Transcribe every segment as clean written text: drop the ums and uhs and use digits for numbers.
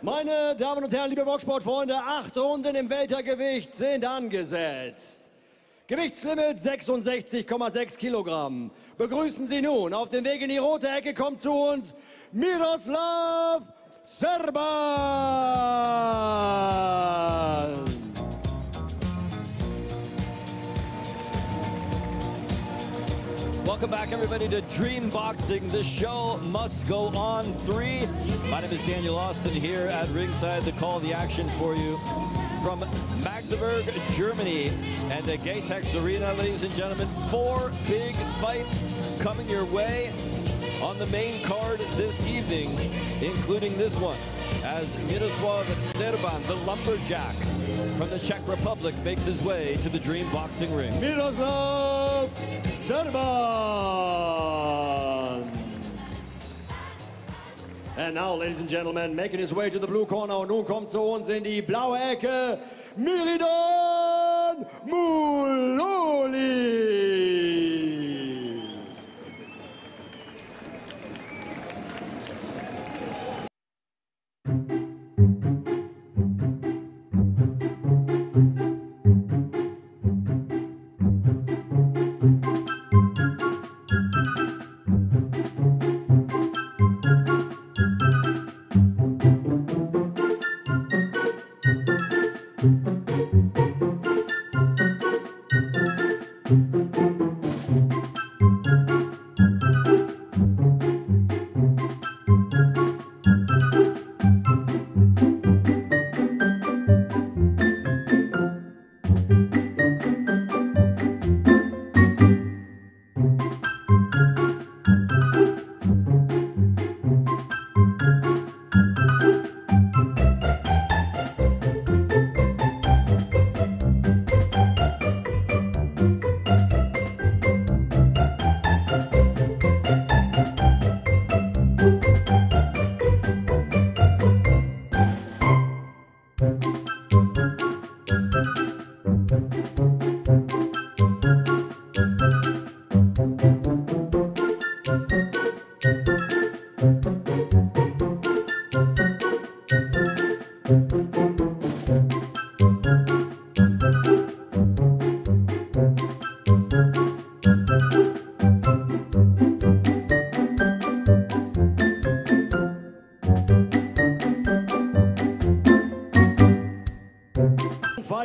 Meine Damen und Herren, liebe Boxsportfreunde, 8 Runden im Weltergewicht sind angesetzt. Gewichtslimit 66,6 Kilogramm. Begrüßen Sie nun, auf dem Weg in die rote Ecke kommt zu uns Miroslav Serban. Welcome back, everybody, to Dream Boxing. The show must go on. 3. My name is Daniel Austin here at ringside to call the action for you from Magdeburg, Germany, and the Gatex Arena, ladies and gentlemen. 4 big fights coming your way on the main card this evening, including this one, as Miroslav Serban, the lumberjack from the Czech Republic, makes his way to the Dream Boxing ring. Miroslav Serban. And now, ladies and gentlemen, making his way to the blue corner. Und nun kommt zu uns in die blaue Ecke Miridon Muloli.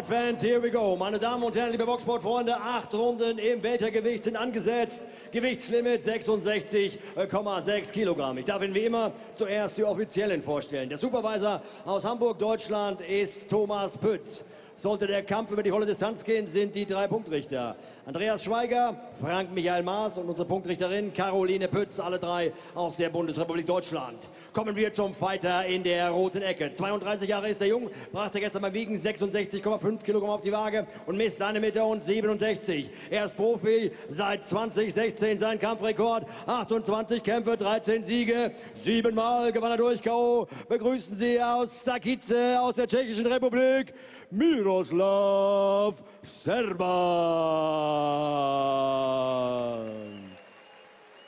Fans, here we go. Meine Damen und Herren, liebe Boxsportfreunde, 8 Runden im Weltergewicht sind angesetzt. Gewichtslimit 66,6 Kilogramm. Ich darf Ihnen wie immer zuerst die Offiziellen vorstellen. Der Supervisor aus Hamburg, Deutschland, ist Thomas Pütz. Sollte der Kampf über die volle Distanz gehen, sind die 3 Punktrichter Andreas Schweiger, Frank Michael Maas und unsere Punktrichterin Caroline Pütz, alle 3 aus der Bundesrepublik Deutschland. Kommen wir zum Fighter in der roten Ecke. 32 Jahre ist der Jung, brachte gestern beim Wiegen 66,5 Kilogramm auf die Waage und misst 1,67 Meter. Er ist Profi seit 2016, sein Kampfrekord 28 Kämpfe, 13 Siege, 7 Mal gewann er durch K.O. Begrüßen Sie aus Sakice aus der Tschechischen Republik Miroslav Serban.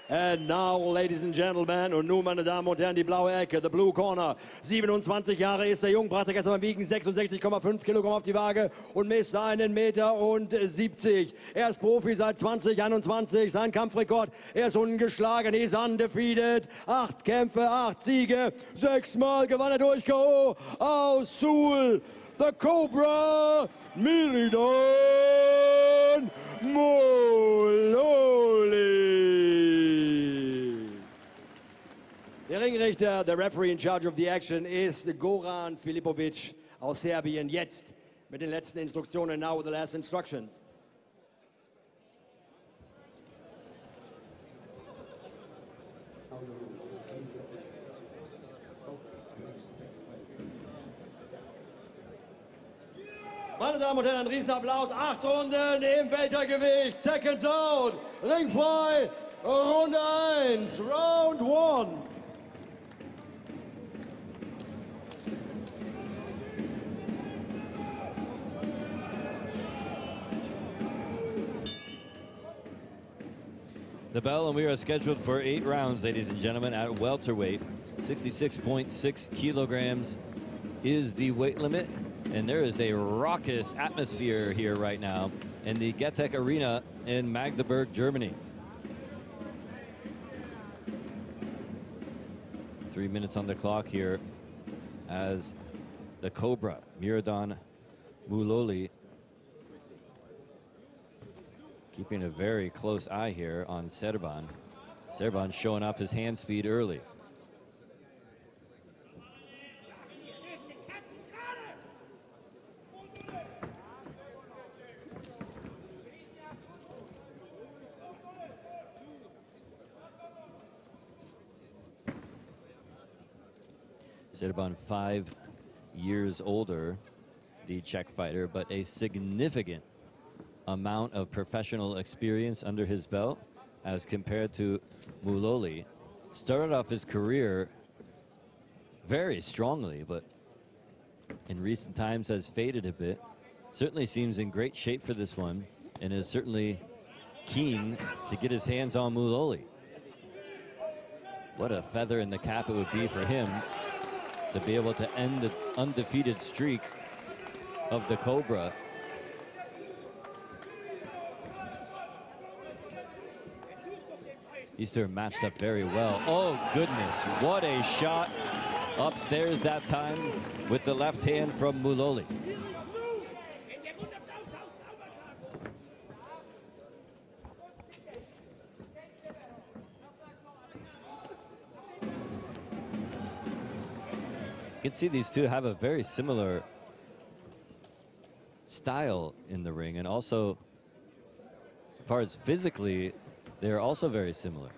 And now, ladies and gentlemen, und nun, meine Damen und Herren, die blaue Ecke, the blue corner. 27 Jahre ist der Jung, brachte gestern beim Wiegen 66,5 Kilogramm auf die Waage und misst 1,70 Meter. Er ist Profi seit 2021, sein Kampfrekord, er ist ungeschlagen, is undefeated. 8 Kämpfe, 8 Siege, 6 Mal gewann er durch K.O. aus Suhl. The Cobra, Miridon Muloli. Der Ringrichter, der Referee in charge of the action, ist Goran Filipovic aus Serbien. Jetzt mit den letzten Instruktionen. Now with the last instructions. Meine Damen und Herren, ein Riesenapplaus. 8 Runden im Weltergewicht. Second Zone. Ringfrei. Runde 1. Round 1. The bell, and we are scheduled for 8 rounds, ladies and gentlemen, at welterweight, 66.6 kilograms. is the weight limit. And there is a raucous atmosphere here right now in the Getek Arena in Magdeburg, Germany. 3 minutes on the clock here as the Cobra, Miradon Muloli, keeping a very close eye here on Serban. Serban showing off his hand speed early. Serban 5 years older, the Czech fighter, but a significant amount of professional experience under his belt as compared to Muloli. Started off his career very strongly, but in recent times has faded a bit. Certainly seems in great shape for this one and is certainly keen to get his hands on Muloli. What a feather in the cap it would be for him to be able to end the undefeated streak of the Cobra. These two are matched up very well. Oh goodness, what a shot upstairs that time with the left hand from Muloli. You can see these two have a very similar style in the ring, and also as far as physically, they're also very similar.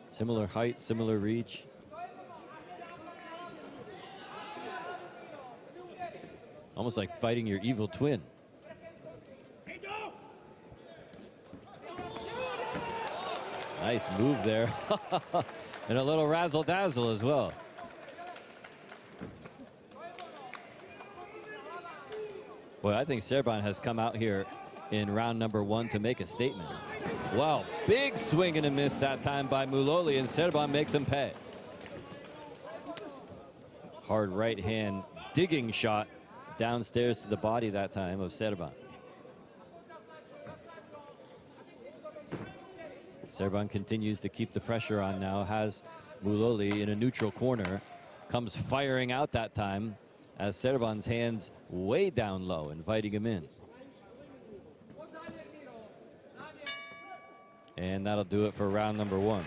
Similar height, similar reach. Almost like fighting your evil twin. Nice move there. And a little razzle-dazzle as well. Well, I think Serban has come out here in round number 1 to make a statement. Wow, big swing and a miss that time by Muloli, and Serban makes him pay. Hard right hand digging shot downstairs to the body that time of Serban. Serban continues to keep the pressure on now, has Muloli in a neutral corner, comes firing out that time as Serban's hands way down low, inviting him in. And that'll do it for round number 1.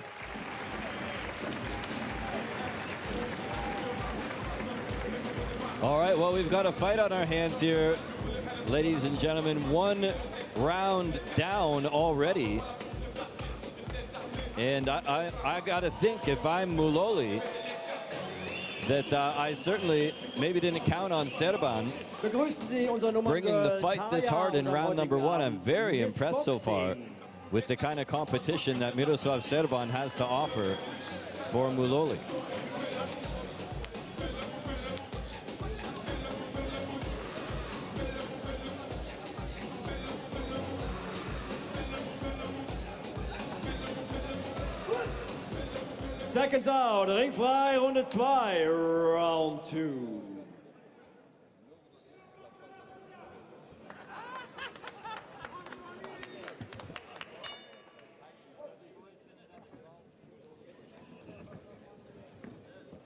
All right, well, we've got a fight on our hands here, ladies and gentlemen. 1 round down already. And I got to think, if I'm Muloli, that I certainly maybe didn't count on Serban bringing the fight this hard in round number 1. I'm very impressed so far with the kind of competition that Miroslav Serban has to offer for Muloli. Seconds out, ringfrei, Runde 2, round 2.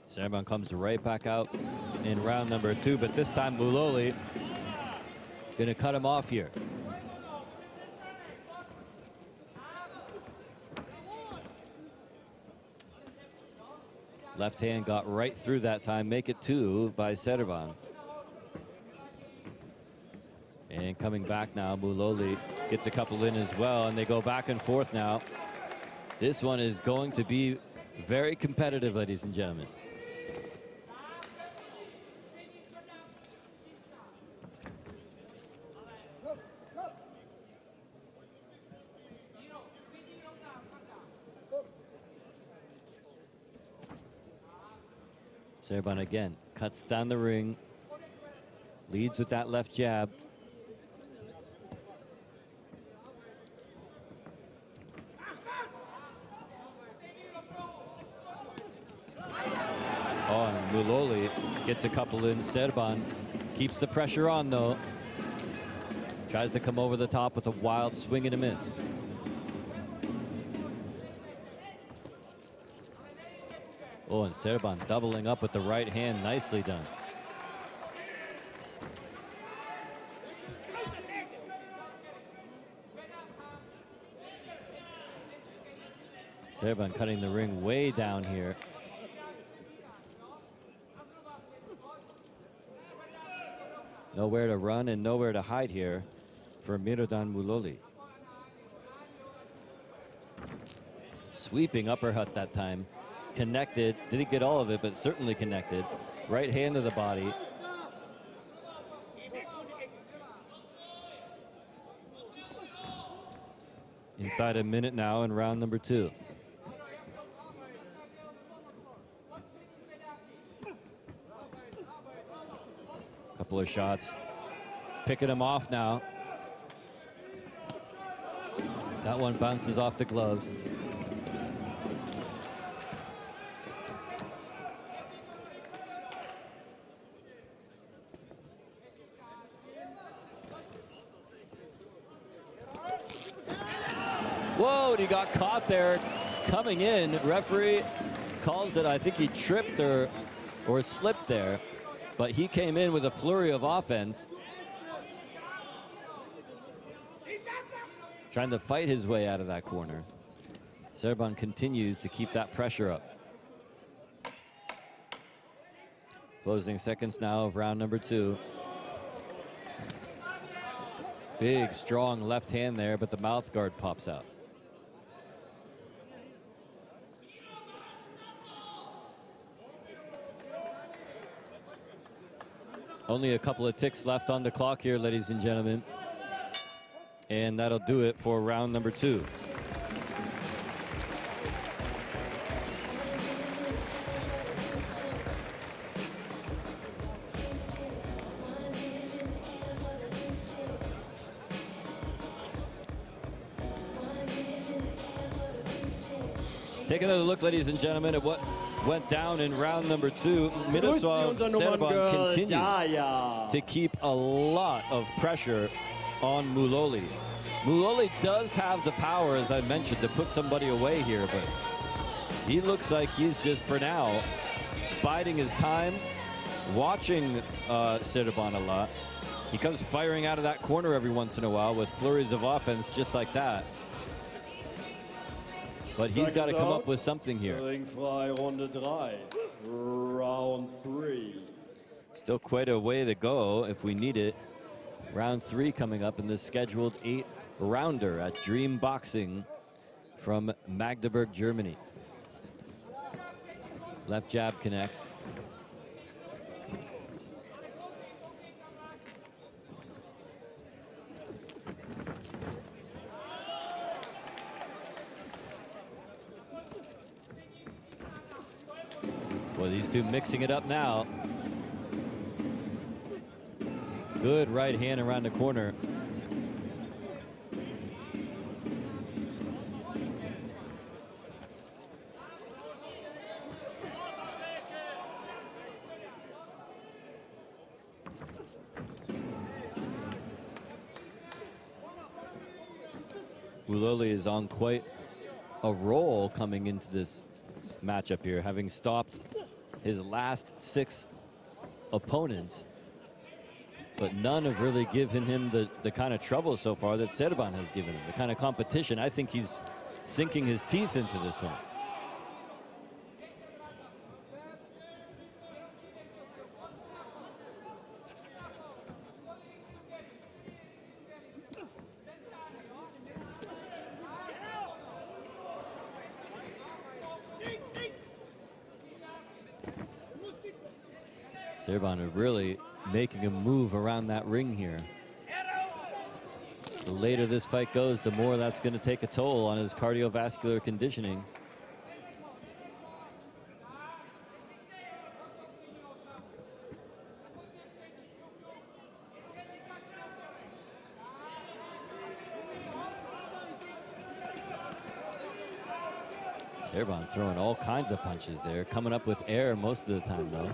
Serban comes right back out in round number 2, but this time Muloli gonna cut him off here. Left hand got right through that time, make it 2 by Serban. And coming back now, Muloli gets a couple in as well, and they go back and forth now. This one is going to be very competitive, ladies and gentlemen. Serban again cuts down the ring, leads with that left jab. Oh, and Muloli Gets a couple in. Serban keeps the pressure on, though. Tries to come over the top with a wild swing and a miss. Oh, and Serban doubling up with the right hand. Nicely done. Serban cutting the ring way down here. Nowhere to run and nowhere to hide here for Mirodan Muloli. Sweeping uppercut that time. Connected. Didn't get all of it, but certainly connected. Right hand to the body. Inside a minute now in round number 2. Couple of shots. Picking him off now. That one bounces off the gloves. Whoa, he got caught there coming in. Referee calls it, I think he tripped or slipped there, but he came in with a flurry of offense. Trying to fight his way out of that corner. Serban continues to keep that pressure up. Closing seconds now of round number 2. Big, strong left hand there, but the mouth guard pops out. Only a couple of ticks left on the clock here, ladies and gentlemen. And that'll do it for round number 2. Take another look, ladies and gentlemen, at what went down in round number 2. Miroslav Serban continues to keep a lot of pressure on Muloli. Muloli does have the power, as I mentioned, to put somebody away here, but he looks like he's just, for now, biding his time, watching Serban a lot. He comes firing out of that corner every once in a while with flurries of offense just like that. But he's got to come up with something here. Round 3. Still quite a way to go if we need it. Round 3 coming up in this scheduled 8-rounder at Dream Boxing from Magdeburg, Germany. Left jab connects. Well, these two mixing it up now. Good right hand around the corner. Muloli is on quite a roll coming into this matchup here, having stopped his last 6 opponents, but none have really given him the kind of trouble so far that Serban has given him, the kind of competition. I think he's sinking his teeth into this one. Serban really making a move around that ring here. The later this fight goes, the more that's going to take a toll on his cardiovascular conditioning. Serban throwing all kinds of punches there, coming up with air most of the time though.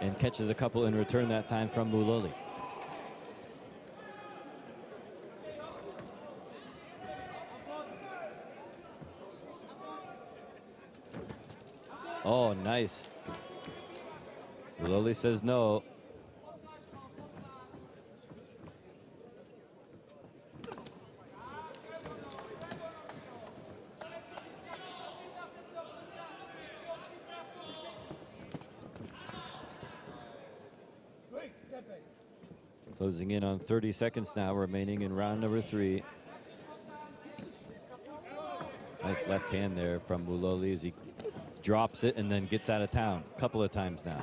and catches a couple in return that time from Mullally. Oh, nice. Mullally says no. Closing in on 30 seconds now remaining in round number 3. Nice left hand there from Mullally as he drops it and then gets out of town a couple of times now.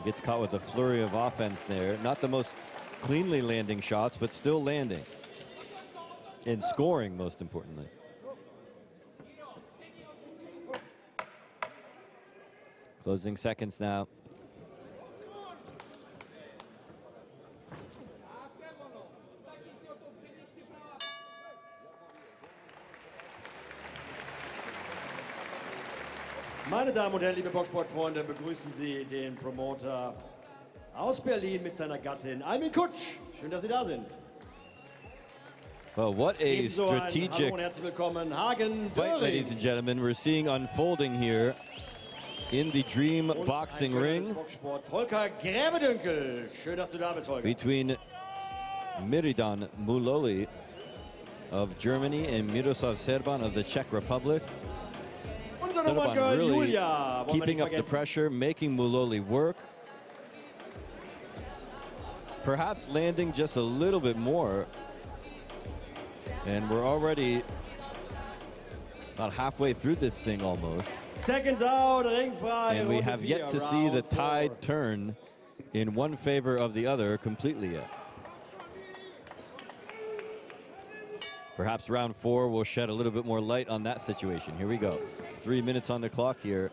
Gets caught with a flurry of offense there. Not the most cleanly landing shots, but still landing. And scoring, most importantly. Closing seconds now. Meine Damen und Herren, liebe Boxsportfreunde, begrüßen Sie den Promoter aus Berlin mit seiner Gattin Almin Kutsch. Schön, dass Sie da sind. Well, what a Ebenso ein strategic Hallo und herzlich willkommen, Hagen fight, Döring. ladies and gentlemen, we're seeing unfolding here in the Dream Und Boxing ein König ring des Boxsports, Holger Gräbedünkel. Schön, dass du da bist, Holger. between Miridan Mullally of Germany and Miroslav Serban of the Czech Republic. Unsere Nummer Serban Girl really Julia. Wollen wir keeping nicht up the vergessen. pressure, making Mullally work. Perhaps landing just a little bit more. And we're already about halfway through this thing almost. Seconds out, ringfrei. And we Runde have 4, yet to see the round 4. tide turn in one favor of the other completely yet. Perhaps round 4 will shed a little bit more light on that situation. Here we go. 3 minutes on the clock here.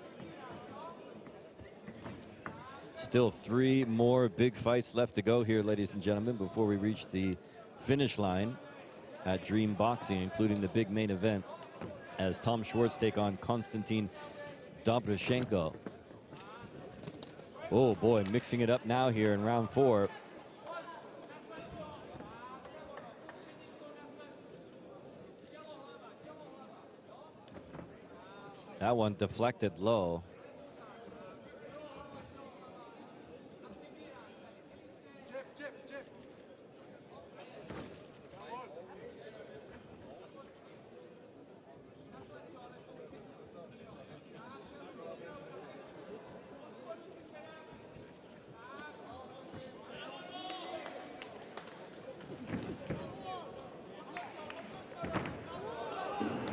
Still 3 more big fights left to go here, ladies and gentlemen, before we reach the finish line at Dream Boxing, including the big main event as Tom Schwartz take on Konstantin Dobryshenko. Oh boy, mixing it up now here in round 4. That one deflected low.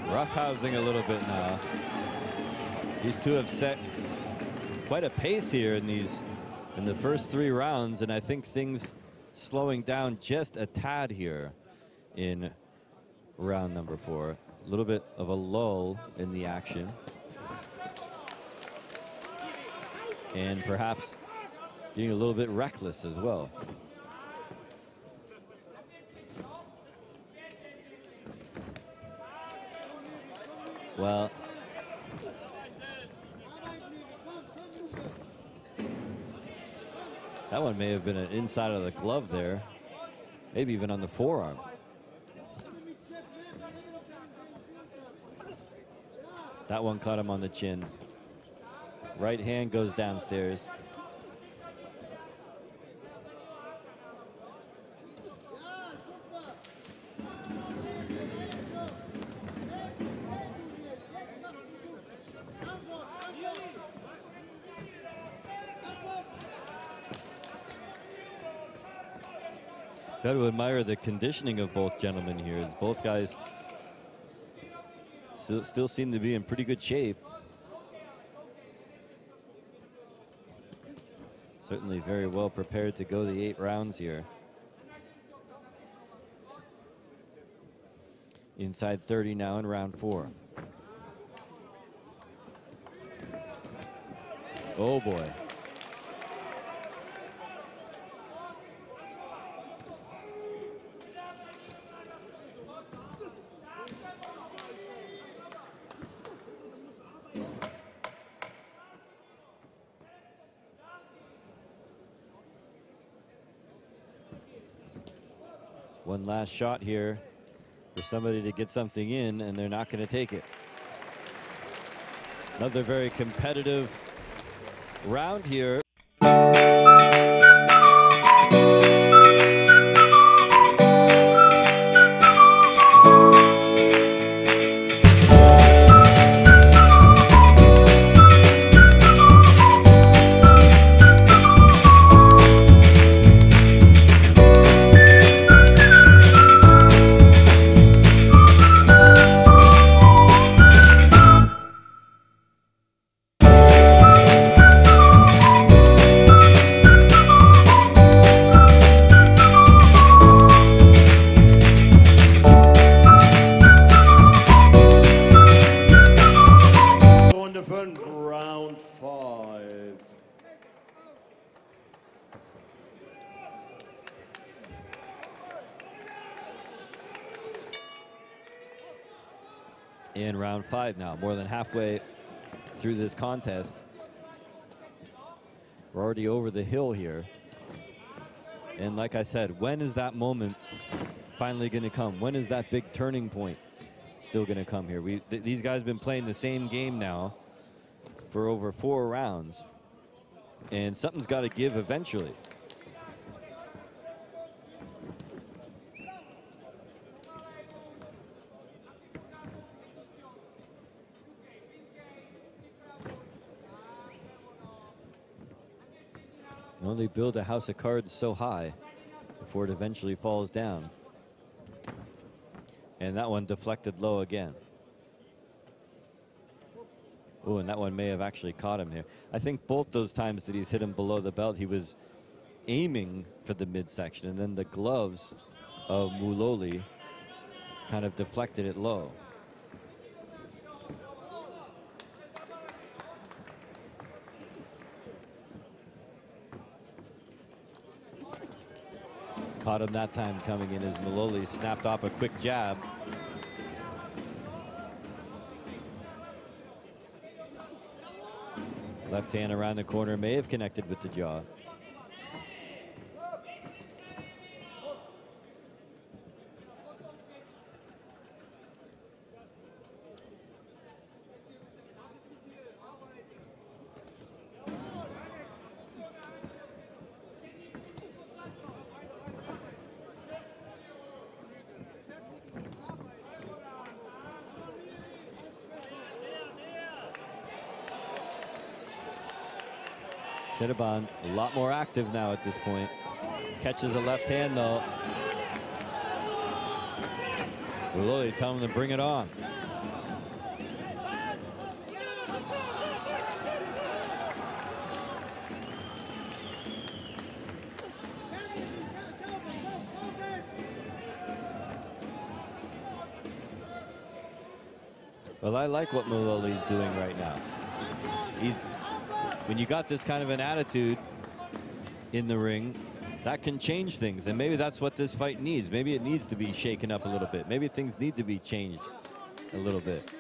Roughhousing a little bit now. These two have set quite a pace here in the first 3 rounds, and I think things slowing down just a tad here in round number 4. A little bit of a lull in the action, and perhaps getting a little bit reckless as well. Well, that one may have been an inside of the glove there, maybe even on the forearm. That one caught him on the chin. Right hand goes downstairs. Got to admire the conditioning of both gentlemen here, as both guys still seem to be in pretty good shape. Certainly very well prepared to go the 8 rounds here. Inside 30 now in round 4. Oh boy. One last shot here for somebody to get something in, and they're not going to take it. Another very competitive round here. Round 5. In round 5 now, more than halfway through this contest. We're already over the hill here. And like I said, when is that moment finally going to come? When is that big turning point still going to come here? These guys have been playing the same game now for over 4 rounds, and something's got to give eventually. You only build a house of cards so high before it eventually falls down. And that one deflected low again. Oh, and that one may have actually caught him here. I think both those times that he's hit him below the belt, he was aiming for the midsection, and then the gloves of Muloli kind of deflected it low. Caught him that time coming in as Muloli snapped off a quick jab. Left hand around the corner may have connected with the jaw. Cinnabon a lot more active now at this point. Catches a left hand though. Muloli telling him to bring it on. Well, I like what Muloli's doing right now. When you got this kind of an attitude in the ring, that can change things, and maybe that's what this fight needs. Maybe it needs to be shaken up a little bit. Maybe things need to be changed a little bit.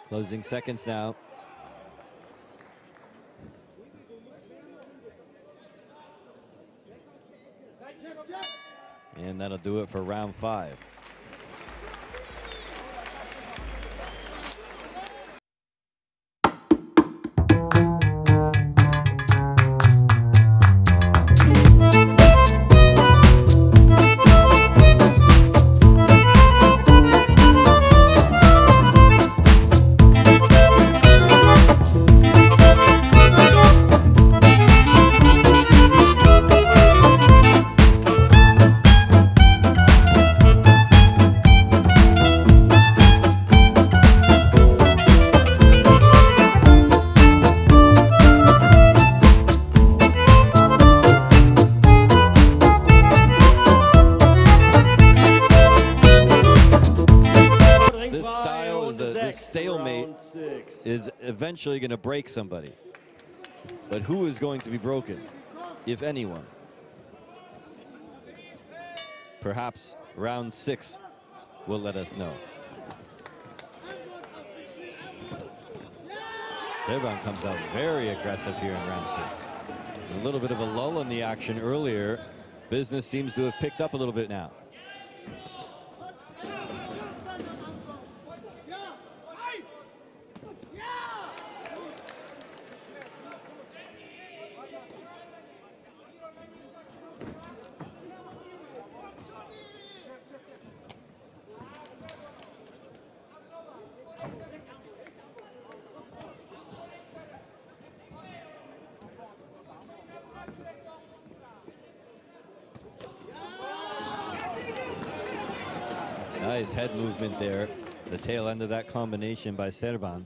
Closing seconds now. And that'll do it for round 5. Is eventually going to break somebody. But who is going to be broken, if anyone? Perhaps round 6 will let us know. Serban comes out very aggressive here in round 6. There's a little bit of a lull in the action earlier. Business seems to have picked up a little bit now. Nice head movement there. The tail end of that combination by Serban.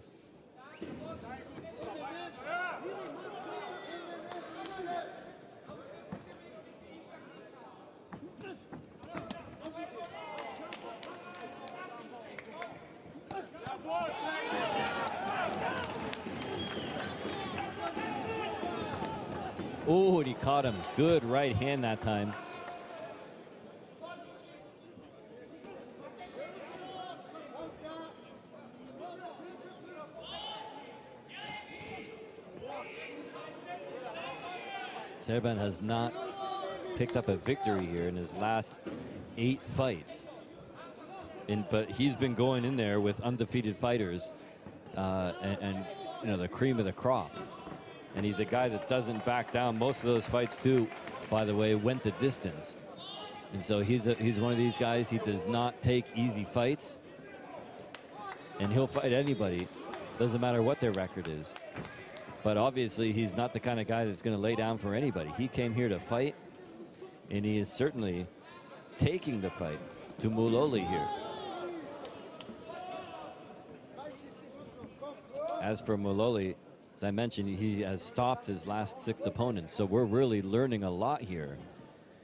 Oh, and he caught him. Good right hand that time. Serban has not picked up a victory here in his last 8 fights. But he's been going in there with undefeated fighters and you know, the cream of the crop. And he's a guy that doesn't back down. Most of those fights too, by the way, went the distance. And so he's one of these guys. He does not take easy fights. And he'll fight anybody. Doesn't matter what their record is. But obviously, he's not the kind of guy that's going to lay down for anybody. He came here to fight, and he is certainly taking the fight to Muloli here. As for Muloli, as I mentioned, he has stopped his last 6 opponents, so we're really learning a lot here.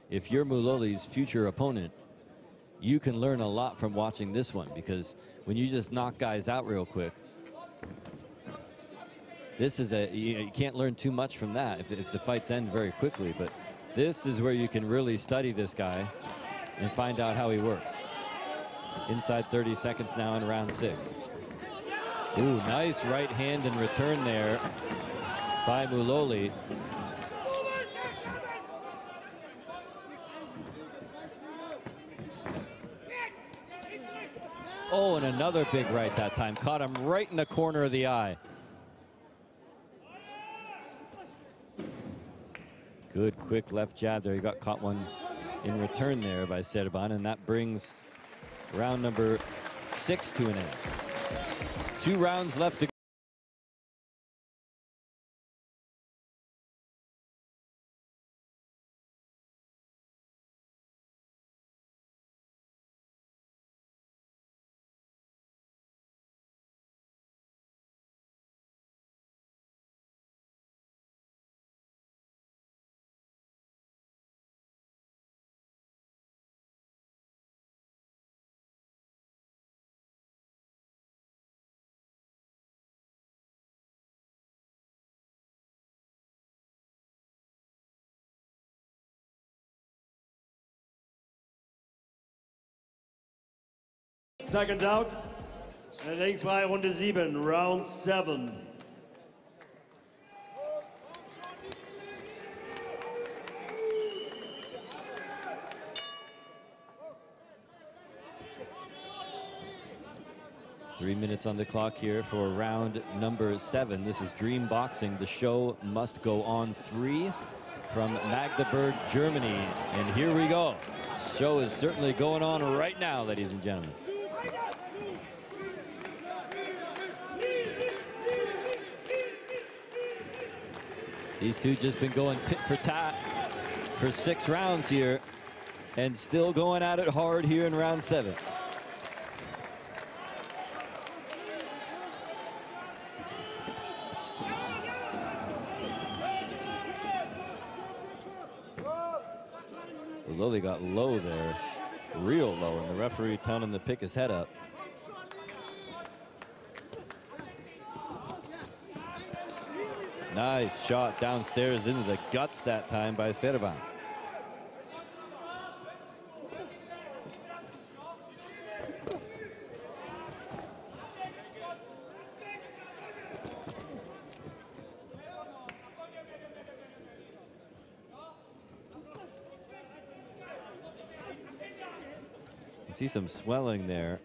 If you're Muloli's future opponent, you can learn a lot from watching this one, because when you just knock guys out real quick, this is you can't learn too much from that if the fights end very quickly. But this is where you can really study this guy and find out how he works. Inside 30 seconds now in round 6. Ooh, nice right hand in return there by Muloli. Oh, and another big right that time. Caught him right in the corner of the eye. Good quick left jab there. He got caught one in return there by Serban, and that brings round number 6 to an end. 2 rounds left to go. Seconds out. Ringfrei Runde 7, Round 7. Three minutes on the clock here for round number 7. This is Dream Boxing. The show must go on 3 from Magdeburg, Germany. And here we go. The show is certainly going on right now, ladies and gentlemen. These two just been going tit for tat for 6 rounds here and still going at it hard here in round 7. Muloli got low there, real low, and the referee telling him to pick his head up. Nice shot downstairs into the guts that time by Serban. You see some swelling there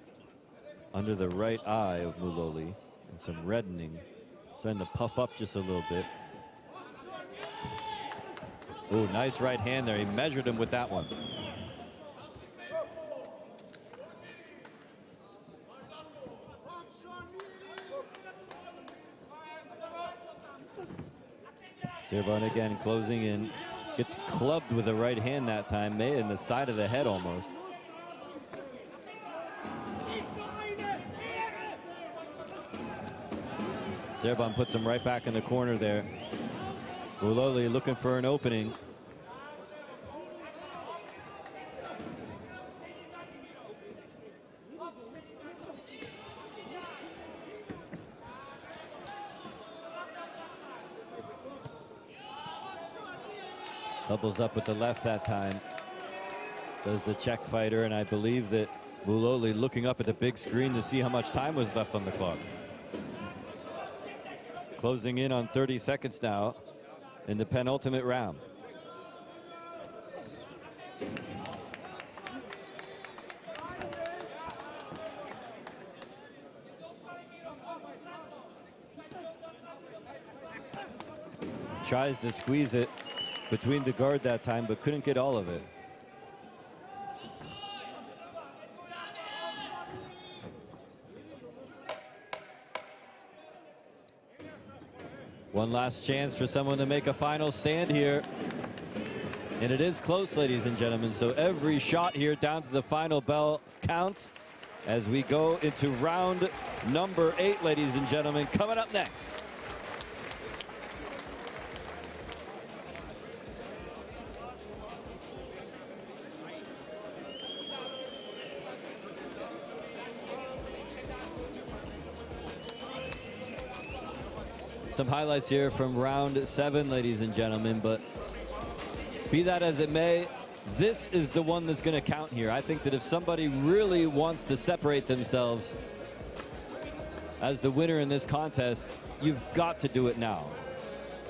under the right eye of Muloli and some reddening. Starting to puff up just a little bit. Ooh, nice right hand there. He measured him with that one. Serban again closing in. Gets clubbed with a right hand that time, May in the side of the head almost. Serban puts him right back in the corner there. Muloli looking for an opening. Doubles up with the left that time. Does the Czech fighter, and I believe that Muloli looking up at the big screen to see how much time was left on the clock. Closing in on 30 seconds now in the penultimate round. Tries to squeeze it between the guard that time, but couldn't get all of it. One last chance for someone to make a final stand here. And it is close, ladies and gentlemen. So every shot here down to the final bell counts as we go into round number 8, ladies and gentlemen. Coming up next. Some highlights here from round 7, ladies and gentlemen, but be that as it may, this is the one that's going to count here. I think that if somebody really wants to separate themselves as the winner in this contest, you've got to do it now.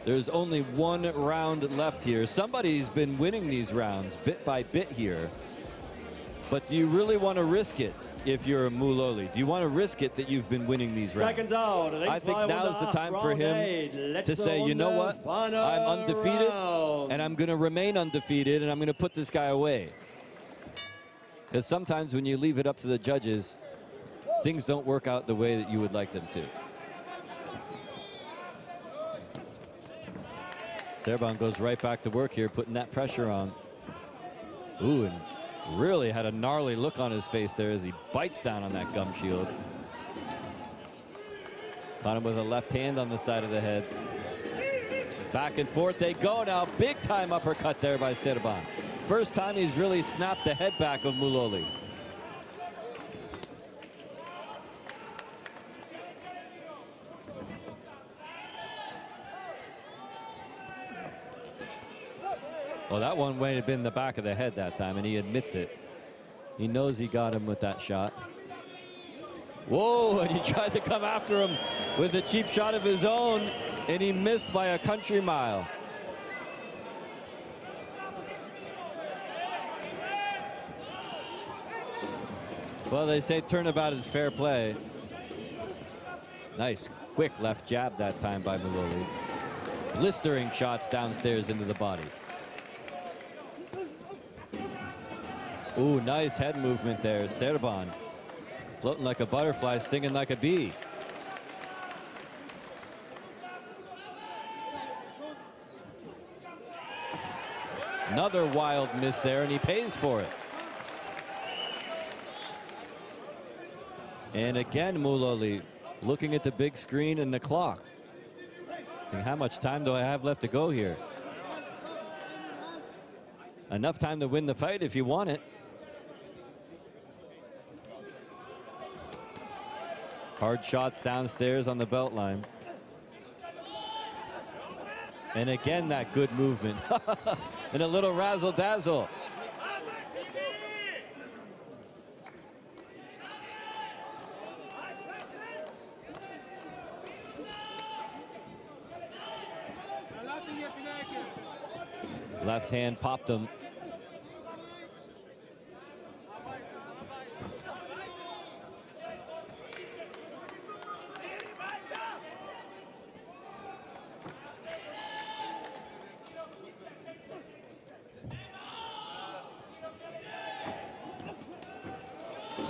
There's only one round left here. Somebody's been winning these rounds bit by bit here, but do you really want to risk it? If you're a Muloli, do you want to risk it that you've been winning these rounds? I think now's the time for him to say, you know what, I'm undefeated and I'm going to remain undefeated and I'm going to put this guy away. Because sometimes when you leave it up to the judges, things don't work out the way that you would like them to. Serban goes right back to work here, putting that pressure on. Ooh, and really had a gnarly look on his face there as he bites down on that gum shield. Caught him with a left hand on the side of the head. Back and forth they go now. Big time uppercut there by Serban. First time he's really snapped the head back of Muloli. Well, that one might have been the back of the head that time, and he admits it. He knows he got him with that shot. Whoa, and he tried to come after him with a cheap shot of his own, and he missed by a country mile. Well, they say turnabout is fair play. Nice, quick left jab that time by Muloli. Blistering shots downstairs into the body. Ooh, nice head movement there. Serban floating like a butterfly, stinging like a bee. Another wild miss there, and he pays for it. And again, Muloli looking at the big screen and the clock. And how much time do I have left to go here? Enough time to win the fight if you want it. Hard shots downstairs on the belt line. And again, that good movement. And a little razzle-dazzle. Left hand popped him.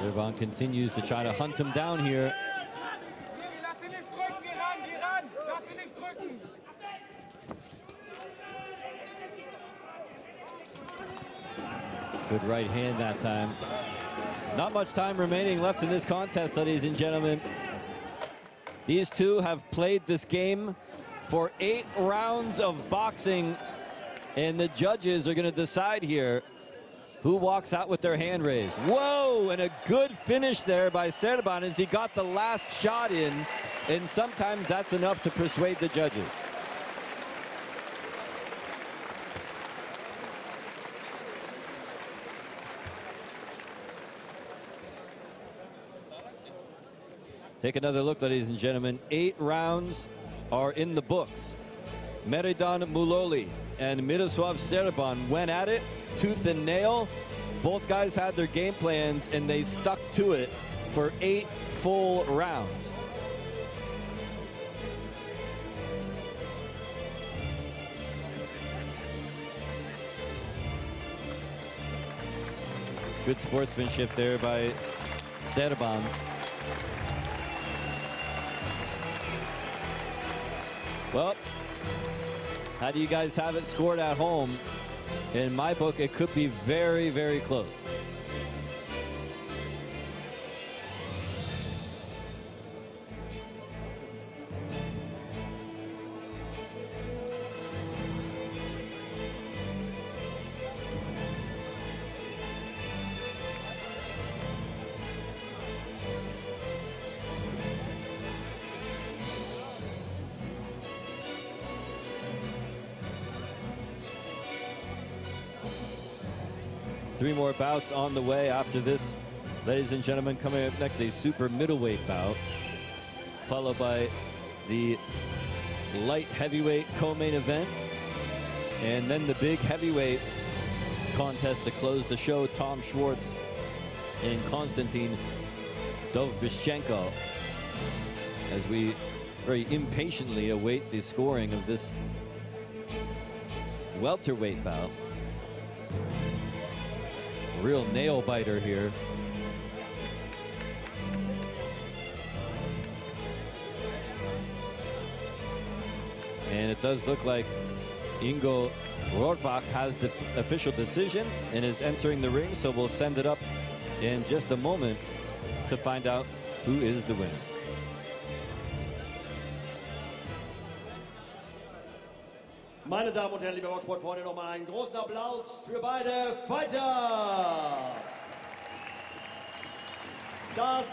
Serban continues to try to hunt him down here. Good right hand that time. Not much time remaining left in this contest, ladies and gentlemen. These two have played this game for 8 rounds of boxing, and the judges are going to decide here who walks out with their hand raised. Whoa, and a good finish there by Serban as he got the last shot in, and sometimes that's enough to persuade the judges. Take another look, ladies and gentlemen. 8 rounds are in the books. Mehrdad Mouloli and Miroslav Serban went at it tooth and nail. Both guys had their game plans and they stuck to it for 8 full rounds. Good sportsmanship there by Serban. Well, how do you guys have it scored at home? In my book, it could be very, very close. Three more bouts on the way after this, ladies and gentlemen. Coming up next, a super middleweight bout, followed by the light heavyweight co-main event, and then the big heavyweight contest to close the show. Tom Schwartz and Konstantin Dovbyshchenko, as we very impatiently await the scoring of this welterweight bout. Real nail biter here. And it does look like Ingo Rohrbach has the official decision and is entering the ring, so we'll send it up in just a moment to find out who is the winner. Meine Damen und Herren, liebe Boxsportfreunde, nochmal einen großen Applaus für beide Fighter. Das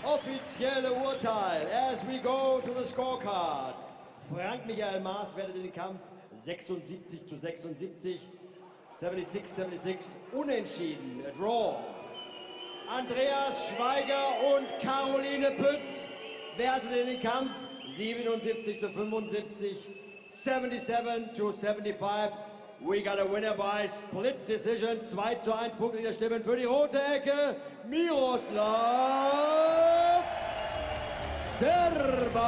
offizielle Urteil, as we go to the scorecards. Frank Michael Maas wertet den Kampf 76:76, 76-76, unentschieden, a draw. Andreas Schweiger und Caroline Pütz werteten den Kampf 77:75. 77-75. We got a winner by split decision. 2:1 Punkte der Stimmen für die rote Ecke. Miroslav Serban.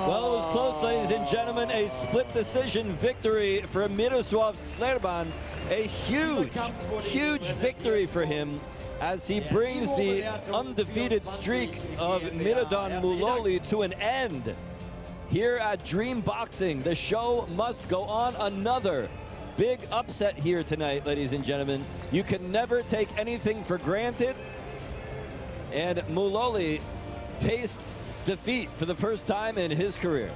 Well, it was close, ladies and gentlemen. A split decision victory for Miroslav Serban. A huge victory for him as he brings the undefeated streak of Mehrdad Mouloli to an end. Here at Dream Boxing, the show must go on. Another big upset here tonight, ladies and gentlemen. You can never take anything for granted. And Mouloli tastes defeat for the first time in his career.